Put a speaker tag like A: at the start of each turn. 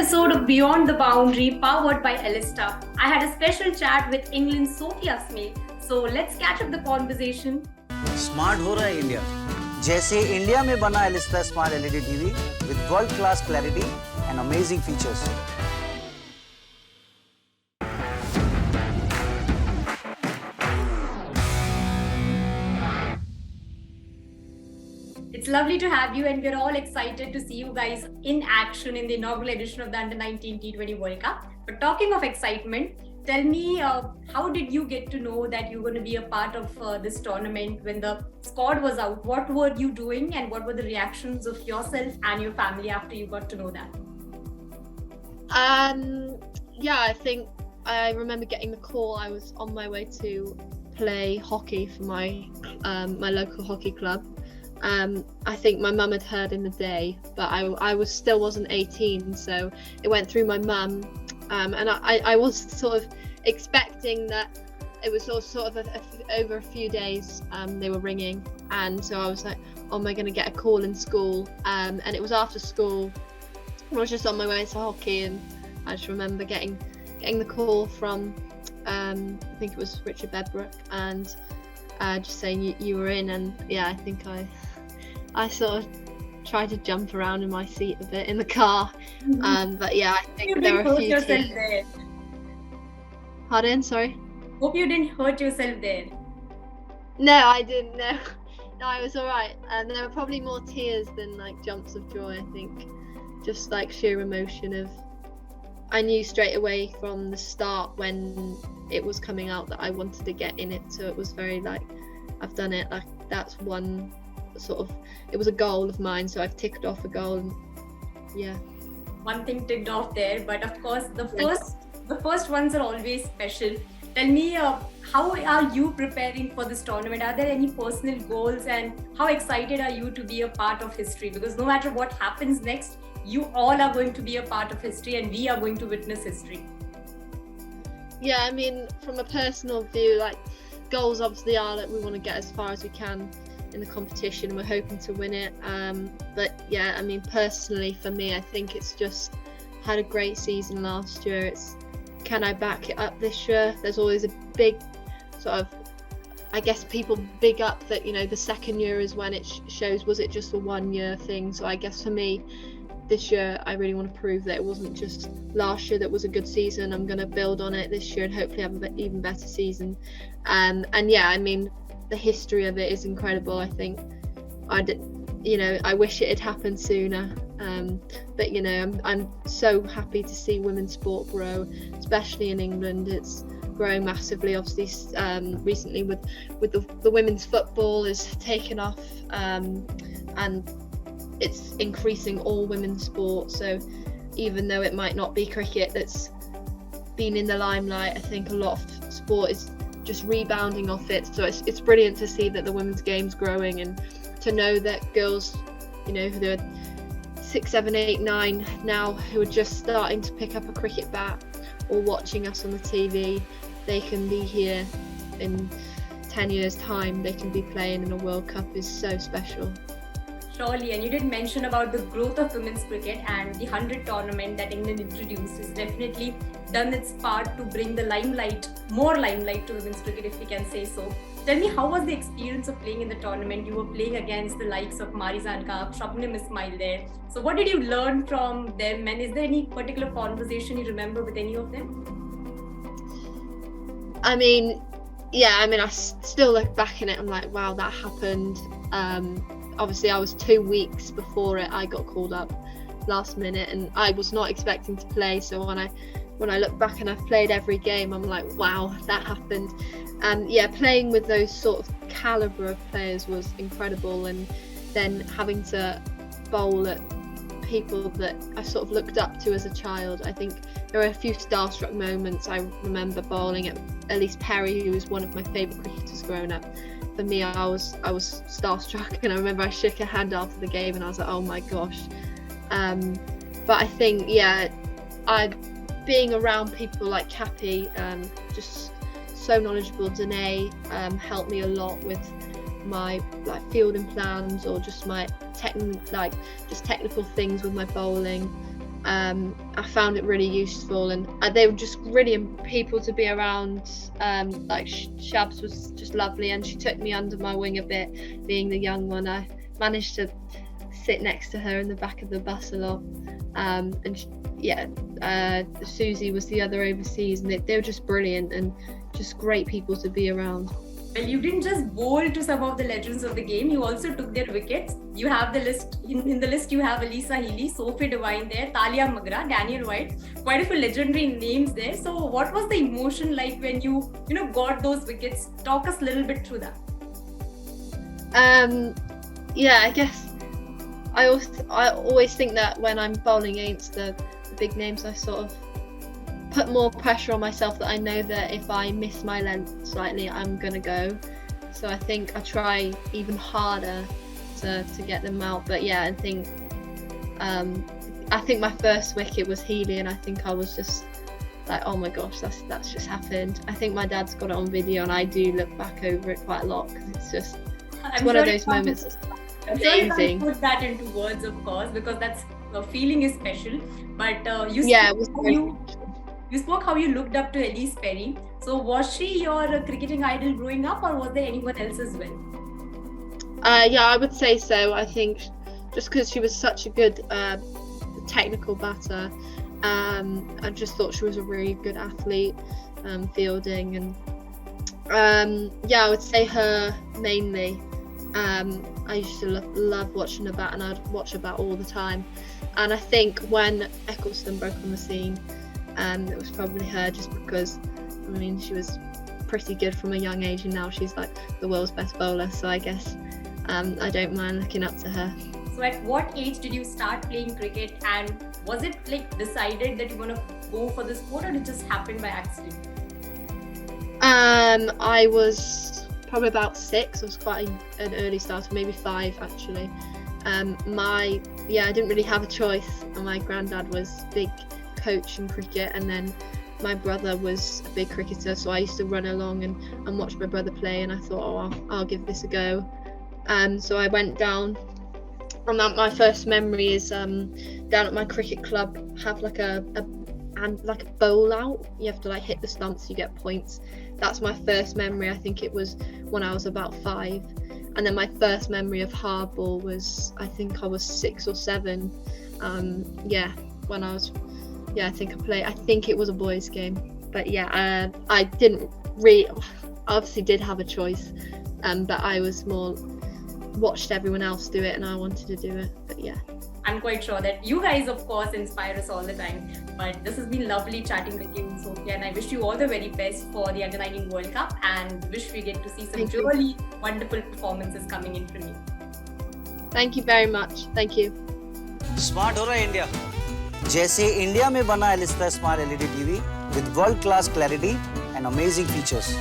A: episode of Beyond the Boundary powered by Alyssa. I had a special chat with England's Sophia Smale. So let's catch up the conversation.
B: Smart हो रहा है India, जैसे India में बना Elista smart LED TV with world class clarity and amazing features.
A: It's lovely to have you, and we're all excited to see you guys in action in the inaugural edition of the Under-19 T20 World Cup. But talking of excitement, tell me, how did you get to know that you're going to be a part of this tournament when the squad was out? What were you doing, and what were the reactions of yourself and your family after you got to know that?
C: I think I remember getting the call. I was on my way to play hockey for my local hockey club. I think my mum had heard in the day, but I wasn't 18, so it went through my mum, and I was sort of expecting that it was sort of over a few days. They were ringing, and so I was like, oh, am I going to get a call in school? And it was after school. I was just on my way to hockey, and I just remember getting the call from I think it was Richard Bedbrook, and just saying you were in. And yeah, I think I sort of tried to jump around in my seat a bit in the car. But yeah, I think there were a few tears.
A: There.
C: Pardon? Sorry?
A: Hope you didn't hurt yourself there.
C: No, I didn't. No, I was all right. And there were probably more tears than like jumps of joy. I think just like sheer emotion of. I knew straight away from the start when it was coming out that I wanted to get in it. So it was very like, I've done it. Like that's one sort of. It was a goal of mine. So I've ticked off a goal. And, yeah.
A: One thing ticked off there, but of course the first ones are always special. Tell me, how are you preparing for this tournament? Are there any personal goals, and how excited are you to be a part of history? Because no matter what happens next, you all are going to be a part of history, and we are going to witness history.
C: Yeah, I mean, from a personal view, like goals obviously are that we want to get as far as we can in the competition, and we're hoping to win it. But yeah, I mean, personally for me, I think it's just had a great season last year. It's can I back it up this year? There's always a big sort of, I guess people big up that, you know, the second year is when it shows, was it just a 1 year thing? So I guess for me this year, I really want to prove that it wasn't just last year that was a good season. I'm going to build on it this year and hopefully have an even better season. And yeah, I mean, the history of it is incredible. I think I wish it had happened sooner. But you know, I'm so happy to see women's sport grow, especially in England. It's growing massively. Obviously, recently with the women's football is taken off, and it's increasing all women's sport. So even though it might not be cricket that's been in the limelight, I think a lot of sport is just rebounding off it. So it's brilliant to see that the women's game's growing, and to know that girls, you know, who are 6, 7, 8, 9 now, who are just starting to pick up a cricket bat or watching us on the TV, they can be here in 10 years' time. They can be playing in a World Cup is so special.
A: Surely, and you did mention about the growth of women's cricket, and the 100 tournament that England introduced has definitely done its part to bring the more limelight to women's cricket, if we can say so. Tell me, how was the experience of playing in the tournament? You were playing against the likes of Marizan Kaap, Shabnim Ismail there. So what did you learn from them, and is there any particular conversation you remember with any of them?
C: I mean, yeah, I still look back in it, I'm like, wow, that happened. Obviously I was 2 weeks before it, I got called up last minute, and I was not expecting to play. So when I look back and I've played every game, I'm like, wow, that happened. And yeah, playing with those sort of calibre of players was incredible, and then having to bowl at people that I sort of looked up to as a child. I think there were a few starstruck moments. I remember bowling at Ellyse Perry, who was one of my favourite cricketers growing up. For me, I was starstruck, and I remember I shook her hand after the game and I was like, oh my gosh. But I think, yeah, being around people like Cappy, just so knowledgeable. Danae helped me a lot with my fielding plans, or just my technical things with my bowling. I found it really useful, and they were just brilliant people to be around. Like Shabs was just lovely, and she took me under my wing a bit, being the young one. I managed to sit next to her in the back of the bus a lot, and Susie was the other overseas, and they were just brilliant and just great people to be around.
A: Well, you didn't just bowl to some of the legends of the game, you also took their wickets. You have the list, in the list you have Alyssa, Healy, Sophie Devine there, Talia Magra, Daniel White, quite a few legendary names there. So what was the emotion like when you got those wickets? Talk us a little bit through that.
C: I guess I always think that when I'm bowling against the big names, I sort of put more pressure on myself, that I know that if I miss my length slightly, I'm gonna go. So I think I try even harder to get them out. But yeah, I think my first wicket was Healy, and I think I was just like, oh my gosh, that's just happened. I think my dad's got it on video, and I do look back over it quite a lot, because it's one of those moments. Amazing.
A: Put that into words, of course, because that's feeling is special. But you spoke how you looked up to Ellyse Perry. So was she your cricketing idol growing up, or was there anyone else as well?
C: I would say so. I think just because she was such a good technical batter, I just thought she was a really good athlete, fielding, and I would say her mainly. I used to love watching her bat, and I'd watch her bat all the time. And I think when Ecclestone broke on the scene, it was probably her, just because she was pretty good from a young age, and now she's like the world's best bowler. So I guess I don't mind looking up to her.
A: So at what age did you start playing cricket, and was it like decided that you're gonna go for the sport, or did it just happen by accident?
C: I was probably about 6. I was quite an early starter, maybe 5 actually. I didn't really have a choice. My granddad was big coach in cricket, and then my brother was a big cricketer, so I used to run along and watch my brother play, and I thought, I'll give this a go. So I went down, and my first memory is down at my cricket club, have like a bowl out. You have to like hit the stumps, you get points. That's my first memory. I think it was when I was about 5. And then my first memory of hardball was, I think I was 6 or 7. When I was, I think it was a boys' game. But I didn't really, obviously did have a choice, but I was more watched everyone else do it, and I wanted to do it. But yeah,
A: I'm quite sure that you guys, of course, inspire us all the time. But this has been lovely chatting with you, Sophia, and I wish you all the very best for the Under-19 World Cup, and wish we get to see some really wonderful performances coming in from you.
C: Thank you very much. Thank you.
B: Smart हो रहा है India, जैसे India में बना Elista smart LED TV with world class clarity and amazing features.